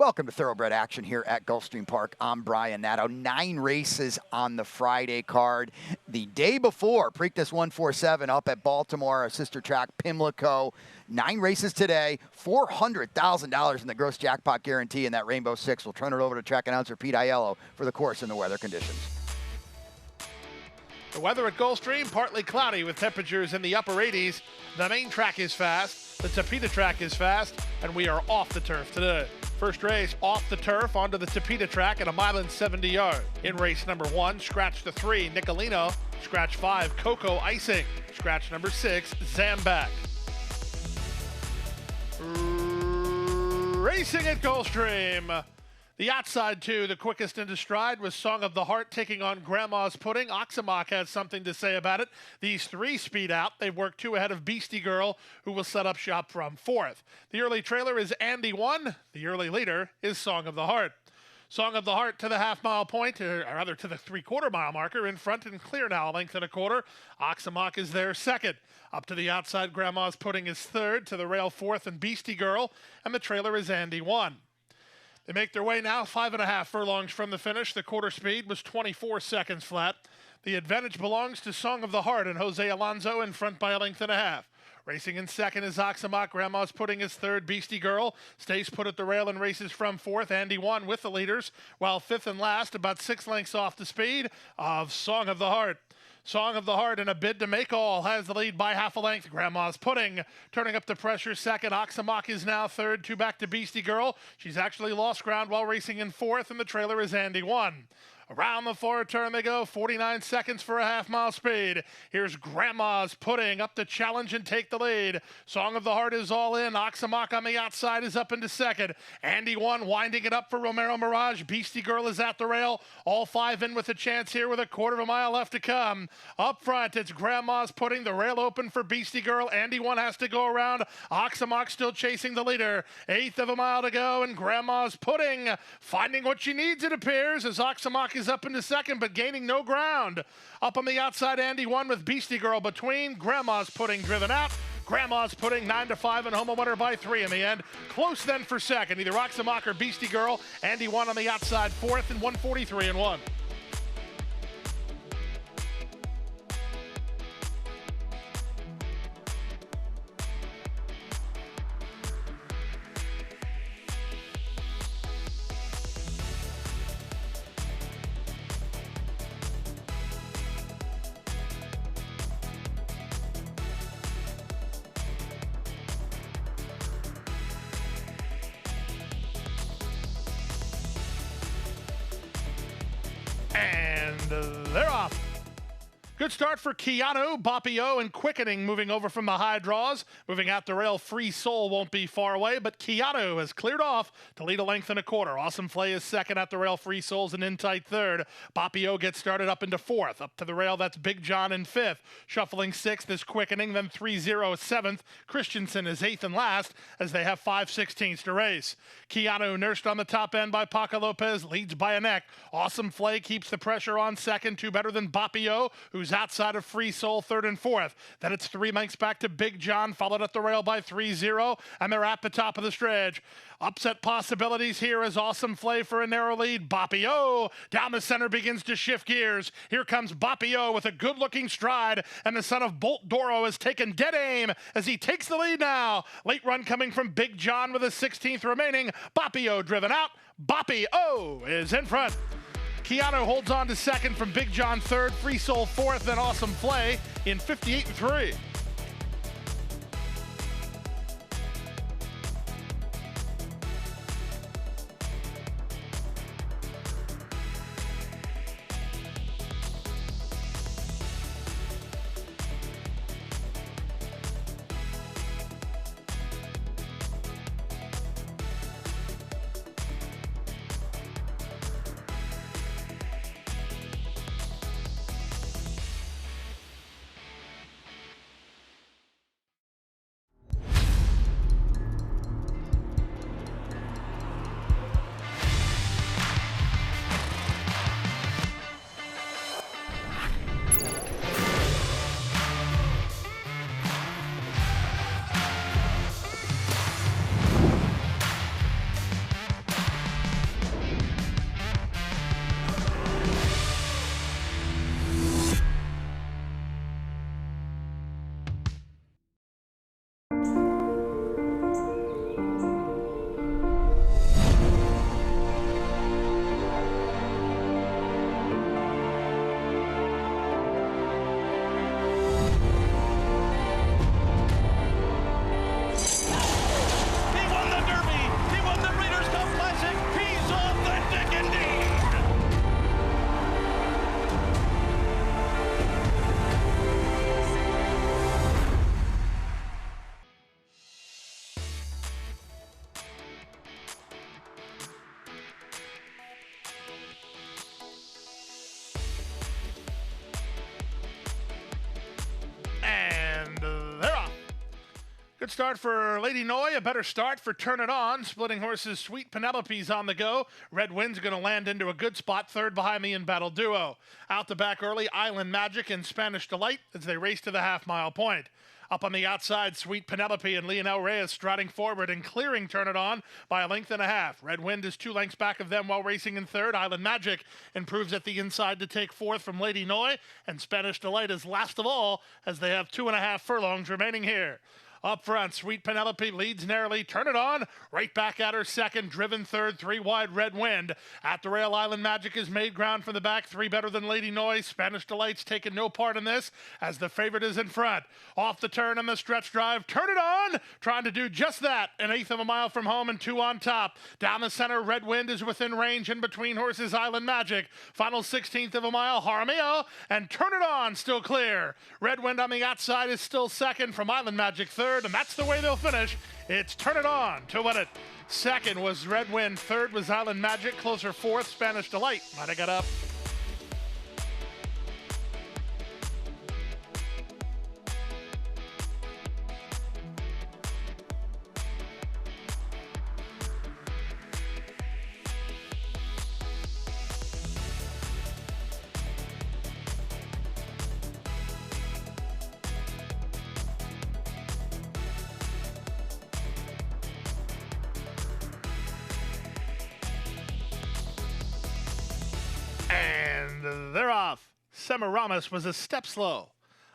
Welcome to Thoroughbred Action here at Gulfstream Park. I'm Brian Natto. 9 races on the Friday card. The day before, Preakness 147 up at Baltimore, our sister track, Pimlico. 9 races today, $400,000 in the gross jackpot guarantee in that Rainbow Six. We'll turn it over to track announcer Pete Aiello for the course and the weather conditions. The weather at Gulfstream, partly cloudy with temperatures in the upper 80s. The main track is fast, the Tapeta track is fast, and we are off the turf today. First race off the turf onto the Tapeta track at 1.70 miles. In race number 1, scratch the 3, Nicolino. Scratch 5, Coco Icing. Scratch number 6, Zambak. Racing at Gulfstream. The outside 2, the quickest into stride, was Song of the Heart taking on Grandma's Pudding. Oxamock has something to say about it. These 3 speed out. They've worked 2 ahead of Beastie Girl, who will set up shop from 4th. The early trailer is Andy 1. The early leader is Song of the Heart. Song of the Heart to the half-mile point, or rather to the 3/4-mile marker, in front and clear now, a length and a quarter. Oxamock is there second. Up to the outside, Grandma's Pudding is third, to the rail 4th, and Beastie Girl, and the trailer is Andy 1. They make their way now 5.5 furlongs from the finish. The quarter speed was 24 seconds flat. The advantage belongs to Song of the Heart and Jose Alonso in front by a length and a half. Racing in second is Oxamock. Grandma's Pudding is third. Beastie Girl stays put at the rail and races from 4th. Andy 1 with the leaders, while 5th and last, about 6 lengths off the speed of Song of the Heart. Song of the Heart, in a bid to make all, has the lead by half a length. Grandma's Pudding turning up the pressure second. Oxamock is now third, 2 back to Beastie Girl. She's actually lost ground while racing in 4th, and the trailer is Andy 1. Around the forward turn they go, 49 seconds for a half-mile speed. Here's Grandma's Pudding up to challenge and take the lead. Song of the Heart is all in. Oxamock on the outside is up into second. Andy 1 winding it up for Romero Mirage. Beastie Girl is at the rail. All 5 in with a chance here with a 1/4 mile left to come. Up front, it's Grandma's Pudding. The rail open for Beastie Girl. Andy 1 has to go around. Oxamock still chasing the leader. 1/8 of a mile to go, and Grandma's Pudding finding what she needs, it appears, as Oxamock is up into second, but gaining no ground. Up on the outside, Andy 1 with Beastie Girl between. Grandma's Pudding driven out. Grandma's Pudding 9-5 and home a winner by 3 in the end. Close then for second, either Oxamock or Beastie Girl. Andy 1 on the outside, 4th and 143-1. And they're off. Good start for Keanu, Bapio, and Quickening moving over from the high draws. Moving out the rail, Free Soul won't be far away, but Keanu has cleared off to lead a length and a quarter. Awesome Flay is second at the rail, Free Soul's an in-tight third. Bapio gets started up into 4th. Up to the rail, that's Big John in 5th. Shuffling 6th is Quickening, then 3-0 7th. Christensen is 8th and last as they have 5/16 to race. Keanu, nursed on the top end by Paco Lopez, leads by a neck. Awesome Flay keeps the pressure on second, 2 better than Bapio, who's outside of Free Soul, 3rd and 4th. Then it's 3 lengths back to Big John, followed at the rail by 3-0, and they're at the top of the stretch. Upset possibilities here as Awesome Flay for a narrow lead. Bapio down the center begins to shift gears. Here comes Bapio with a good-looking stride, and the son of Bolt Doro has taken dead aim as he takes the lead now. Late run coming from Big John with a 16th remaining. Bapio driven out. Bapio is in front. Keanu holds on to second from Big John 3rd, Free Soul 4th, then Awesome Flay in 58-3. start for Lady Noy, a better start for Turn It On. Splitting horses, Sweet Penelope's on the go. Red Wind's going to land into a good spot, third behind the in-battle duo. Out the back early, Island Magic and Spanish Delight as they race to the half-mile point. Up on the outside, Sweet Penelope and Leonel Reyes striding forward and clearing Turn It On by a length and a half. Red Wind is 2 lengths back of them while racing in third. Island Magic improves at the inside to take fourth from Lady Noy, and Spanish Delight is last of all as they have 2.5 furlongs remaining here. Up front, Sweet Penelope leads narrowly. Turn It On, right back at her second, driven third, 3 wide, Red Wind. At the rail, Island Magic has made ground from the back, 3 better than Lady Noise. Spanish Delight's taken no part in this, as the favorite is in front. Off the turn on the stretch drive, Turn It On, trying to do just that. 1/8 of a mile from home and 2 on top. Down the center, Red Wind is within range, in between horses, Island Magic. Final 1/16 of a mile, Jaramillo, and Turn It On still clear. Red Wind on the outside is still second from Island Magic third. And that's the way they'll finish. It's Turn It On to win it. Second was Red Wind. Third was Island Magic. Closer fourth, Spanish Delight. Might have got up. And they're off. Semiramis was a step slow.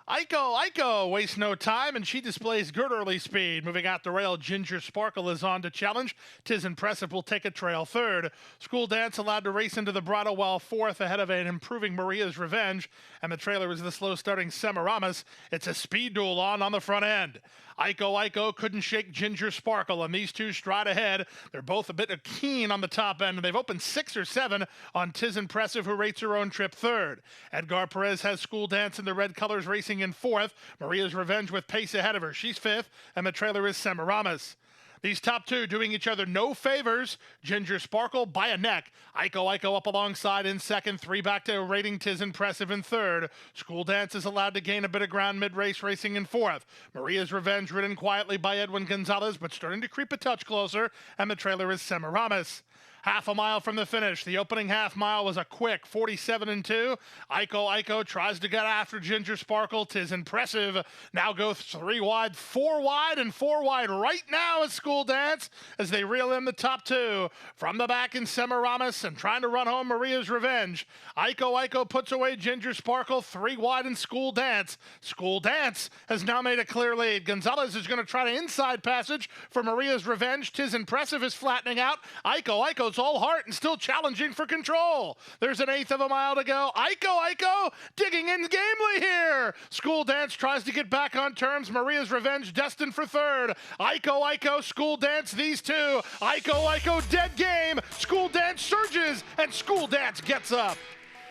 Aiko wastes no time, and she displays good early speed. Moving out the rail, Ginger Sparkle is on to challenge. Tis Impressive will take a trail third. School Dance allowed to race into the Brado while fourth, ahead of an improving Maria's Revenge. And the trailer is the slow-starting Semiramis. It's a speed duel on the front end. Aiko couldn't shake Ginger Sparkle, and these two stride ahead. They're both a bit keen on the top end, and they've opened 6 or 7 on Tis Impressive, who rates her own trip third. Edgar Perez has School Dance in the red colors racing in fourth. Maria's Revenge with pace ahead of her. She's fifth, and the trailer is Semiramis. These top two doing each other no favors. Ginger Sparkle by a neck. Aiko up alongside in second. 3 back to rating Tis Impressive in third. School Dance is allowed to gain a bit of ground mid-race racing in fourth. Maria's Revenge ridden quietly by Edwin Gonzalez, but starting to creep a touch closer, and the trailer is Semiramis. Half a mile from the finish. The opening half mile was a quick 47-2. Aiko tries to get after Ginger Sparkle. Tis Impressive now go 3 wide, 4 wide, and 4 wide right now at School Dance as they reel in the top 2. From the back in Semiramis and trying to run home Maria's Revenge. Aiko puts away Ginger Sparkle, 3 wide in School Dance. School Dance has now made a clear lead. Gonzalez is going to try to inside passage for Maria's Revenge. Tis Impressive is flattening out. Aiko's all heart and still challenging for control. There's 1/8 of a mile to go. Aiko digging in gamely here. School Dance tries to get back on terms. Maria's Revenge destined for third. Aiko, School Dance, these two. Aiko, dead game. School Dance surges, and School Dance gets up.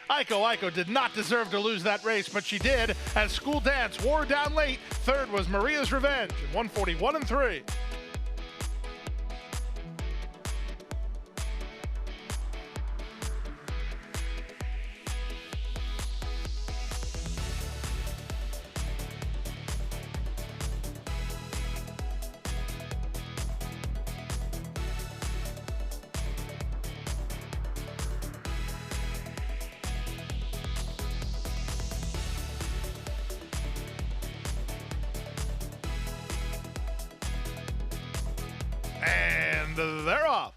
Aiko did not deserve to lose that race, but she did, as School Dance wore down late. Third was Maria's Revenge, 141-3. And they're off.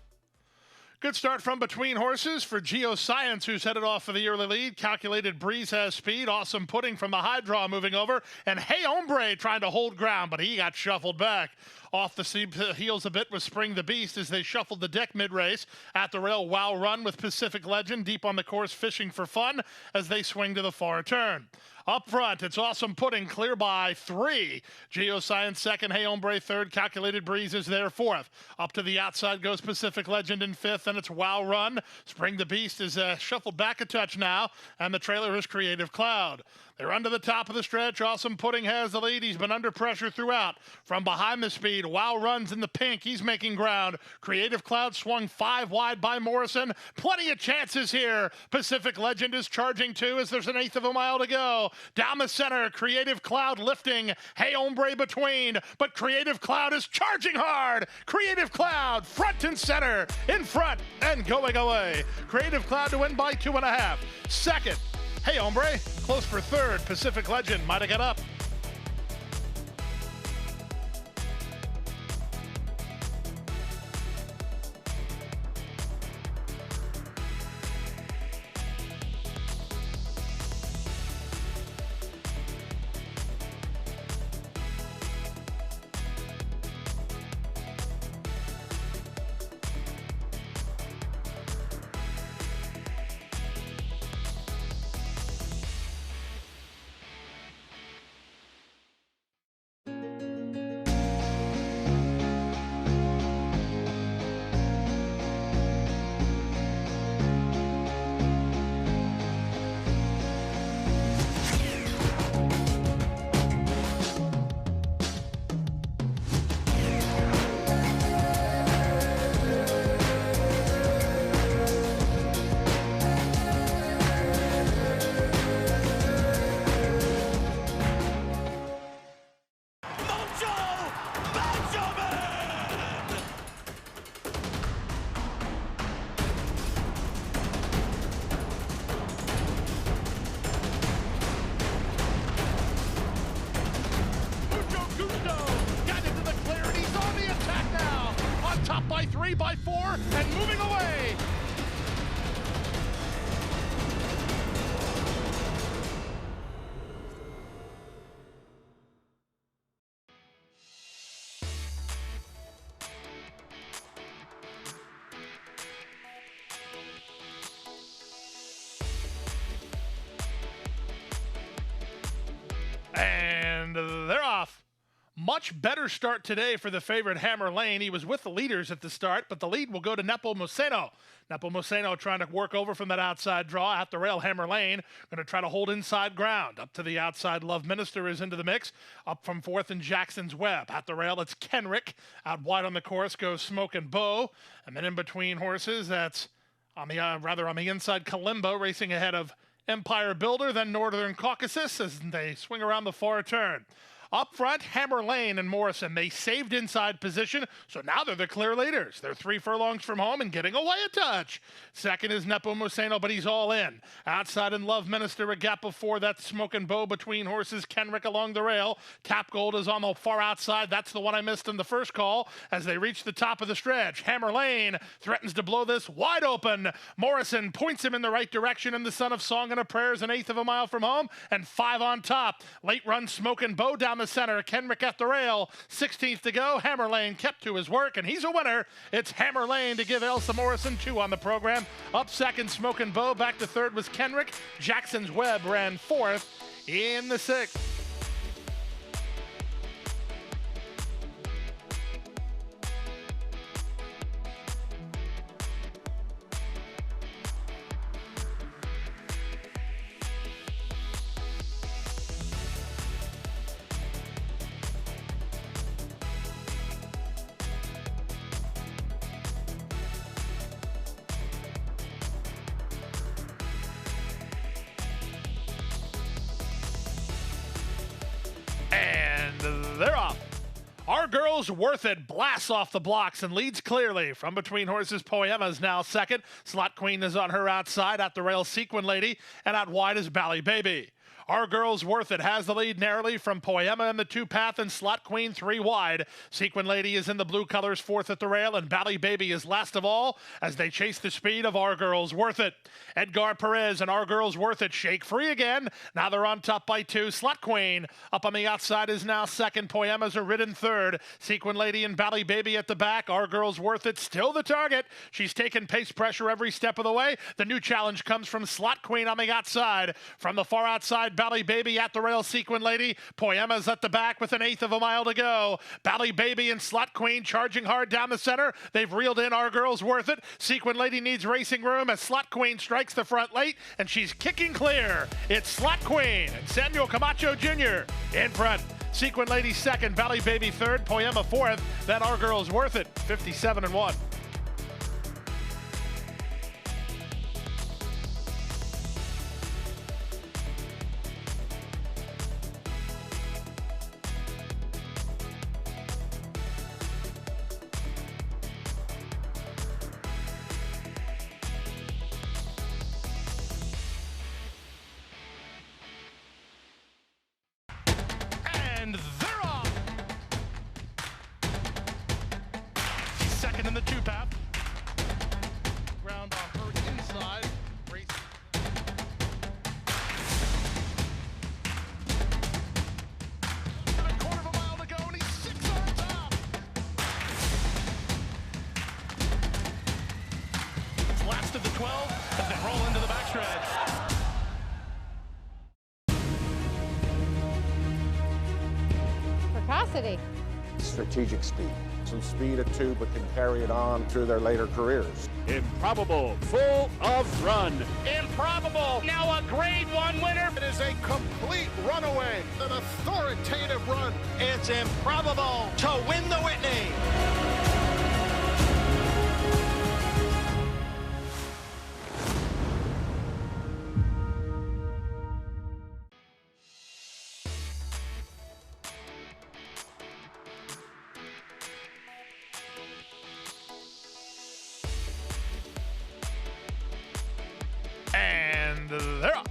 Good start from between horses for Geoscience, who's headed off for the early lead. Calculated Breeze has speed. Awesome Pudding from the high draw moving over. And Hey Hombre trying to hold ground, but he got shuffled back. Off the heels a bit was Spring the Beast as they shuffled the deck mid-race. At the rail, Wow Run with Pacific Legend deep on the course fishing for fun as they swing to the far turn. Up front, it's Awesome Pudding, clear by 3. Geoscience second, Hey Hombre third, Calculated Breeze is there fourth. Up to the outside goes Pacific Legend in fifth, and it's Wow Run. Spring the Beast is shuffled back a touch now, and the trailer is Creative Cloud. They're under the top of the stretch. Awesome Pudding has the lead. He's been under pressure throughout. From behind the speed, Wow runs in the pink. He's making ground. Creative Cloud swung 5 wide by Morrison. Plenty of chances here. Pacific Legend is charging too as there's an eighth of a mile to go. Down the center, Creative Cloud lifting. Hey Hombre between, but Creative Cloud is charging hard. Creative Cloud front and center, in front and going away. Creative Cloud to win by 2.5. Second, Hey Hombre, close for third. Pacific Legend might have got up. By 3, by 4, and moving away. And they're off. Much better start today for the favorite Hammer Lane. He was with the leaders at the start, but the lead will go to Nepomuceno. Nepomuceno trying to work over from that outside draw at the rail. Hammer Lane going to try to hold inside ground. Up to the outside, Love Minister is into the mix. Up from fourth and Jackson's Web. At the rail, it's Kenrick. Out wide on the course goes Smoke and Bow. And then in between horses, that's on the on the inside, Kalimba racing ahead of Empire Builder, then Northern Caucasus as they swing around the far turn. Up front, Hammer Lane and Morrison. They saved inside position, so now they're the clear leaders. They're 3 furlongs from home and getting away a touch. Second is Nepomuceno, but he's all in. Outside in Love Minister, a gap of 4. That's Smoke and Bow between horses. Kenrick along the rail. Tap Gold is on the far outside. That's the one I missed in the first call as they reach the top of the stretch. Hammer Lane threatens to blow this wide open. Morrison points him in the right direction, and the Son of Song and a Prayer is an eighth of a mile from home, and 5 on top. Late run Smoke and Bow down the center. Kenrick at the rail. 16th to go. Hammer Lane kept to his work, and he's a winner. It's Hammer Lane to give Elsa Morrison 2 on the program. Up second, Smoke and Bow. Back to third was Kenrick. Jackson's Web ran 4th in the 6th. They're off. Our Girl's Worth It blasts off the blocks and leads clearly. From between horses, Poema is now second. Slot Queen is on her outside. At the rail, Sequin Lady. And out wide is Bally Baby. Our Girl's Worth It has the lead narrowly from Poema in the 2-path and Slot Queen 3 wide. Sequin Lady is in the blue colors 4th at the rail, and Bally Baby is last of all as they chase the speed of Our Girl's Worth It. Edgar Perez and Our Girl's Worth It shake free again. Now they're on top by 2. Slot Queen up on the outside is now second. Poema's a ridden third. Sequin Lady and Bally Baby at the back. Our Girl's Worth It still the target. She's taken pace pressure every step of the way. The new challenge comes from Slot Queen on the outside. From the far outside, Bally Baby at the rail, Sequin Lady. Poema's at the back with an eighth of a mile to go. Bally Baby and Slut Queen charging hard down the center. They've reeled in Our Girl's Worth It. Sequin Lady needs racing room as Slut Queen strikes the front late, and she's kicking clear. It's Slut Queen and Samuel Camacho Jr. in front. Sequin Lady second, Bally Baby third, Poema fourth, then Our Girl's Worth It, 57-1. And they're off. She's second in the two-path. Ground on her inside. Race. And a quarter of a mile to go, and he's 6 on top. It's last of the 12 as they roll into the backstretch. Precocity. Strategic speed. Some speed at 2, but can carry it on through their later careers. Improbable, full of run. Improbable, now a grade 1 winner. It is a complete runaway, an authoritative run. It's improbable to win the Whitney. And they're up.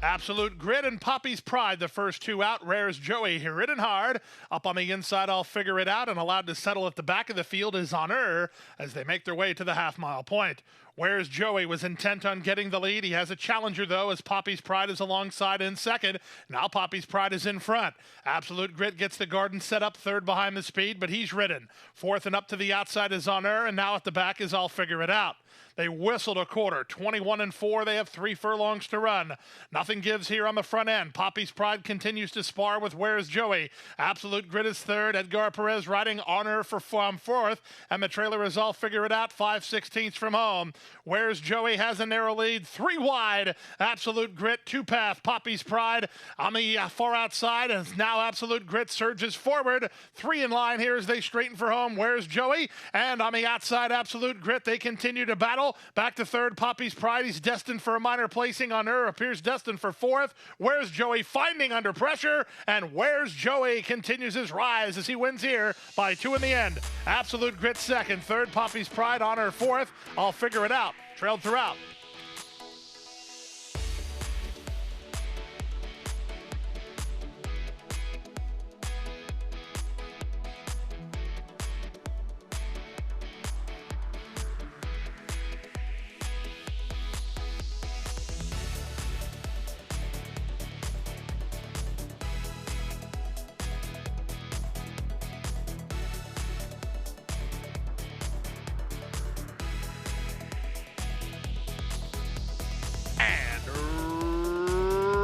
Absolute Grit and Poppy's Pride, the first two out. Rare's Joey ridden hard. Up on the inside, I'll figure it out. And allowed to settle at the back of the field is Honor as they make their way to the half-mile point. Where's Joey was intent on getting the lead. He has a challenger, though, as Poppy's Pride is alongside in second. Now Poppy's Pride is in front. Absolute Grit gets the garden set up third behind the speed, but he's ridden. Fourth and up to the outside is Honor, and now at the back is I'll Figure It Out. They whistled a quarter, 21-4. They have 3 furlongs to run. Nothing gives here on the front end. Poppy's Pride continues to spar with Where's Joey. Absolute Grit is third. Edgar Perez riding Honor for fourth. And the trailer is I'll Figure It Out, 5/16 from home. Where's Joey has a narrow lead, 3 wide. Absolute Grit, 2-path. Poppy's Pride on the far outside. And now Absolute Grit surges forward. 3 in line here as they straighten for home. Where's Joey? And on the outside, Absolute Grit, they continue to battle. Back to third, Poppy's Pride. He's destined for a minor placing. Honor appears destined for fourth. Where's Joey finding under pressure? And Where's Joey continues his rise as he wins here by 2 in the end. Absolute Grit second, third, Poppy's Pride. Honor fourth. I'll Figure It Out. Trailed throughout.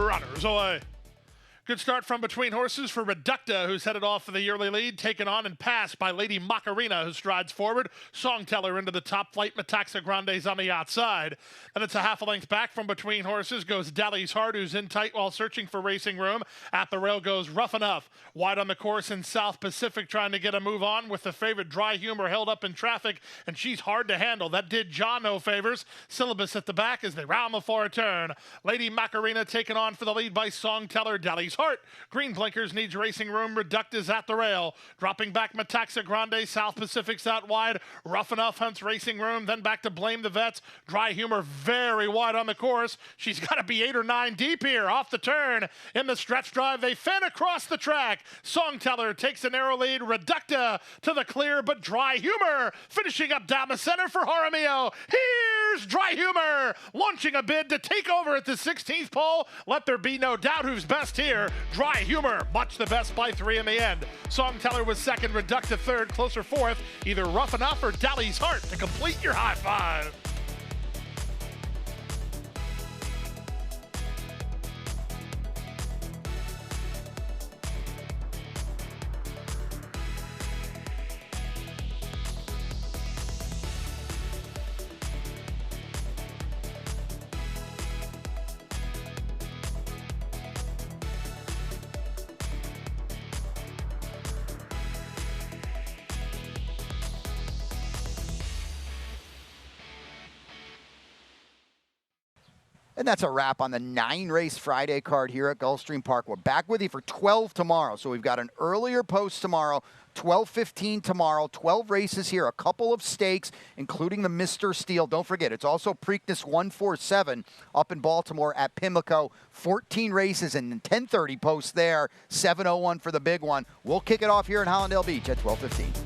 Runners away. Good start from between horses for Reducta, who's headed off for the yearly lead, taken on and passed by Lady Macarena, who strides forward. Songteller into the top flight. Metaxa Grande's on the outside. And it's a half a length back from between horses goes Dally's Heart, who's in tight while searching for racing room. At the rail goes Rough Enough. Wide on the course in South Pacific, trying to get a move on with the favorite Dry Humor held up in traffic, and she's hard to handle. That did John no favors. Syllabus at the back as they round the far turn. Lady Macarena taken on for the lead by Songteller. Dally's Heart. Green blinkers needs racing room. Reducta's at the rail. Dropping back Metaxa Grande. South Pacific's out wide. Rough Enough hunts racing room. Then back to Blame the Vets. Dry Humor very wide on the course. She's got to be 8 or 9 deep here. Off the turn. In the stretch drive, they fin across the track. Songteller takes a narrow lead. Reducta to the clear, but Dry Humor finishing up down the center for Jaramillo. Here's Dry Humor launching a bid to take over at the 16th pole. Let there be no doubt who's best here. Dry Humor, much the best by 3 in the end. Songteller was second, Reducta third, closer fourth. Either Rough Enough or Dally's Heart to complete your high five. And that's a wrap on the 9-race Friday card here at Gulfstream Park. We're back with you for 12 tomorrow. So we've got an earlier post tomorrow, 12:15 tomorrow, 12 races here, a couple of stakes, including the Mr. Steel. Don't forget, it's also Preakness 147 up in Baltimore at Pimlico. 14 races and 10:30 post there, 7:01 for the big one. We'll kick it off here in Hollandale Beach at 12:15.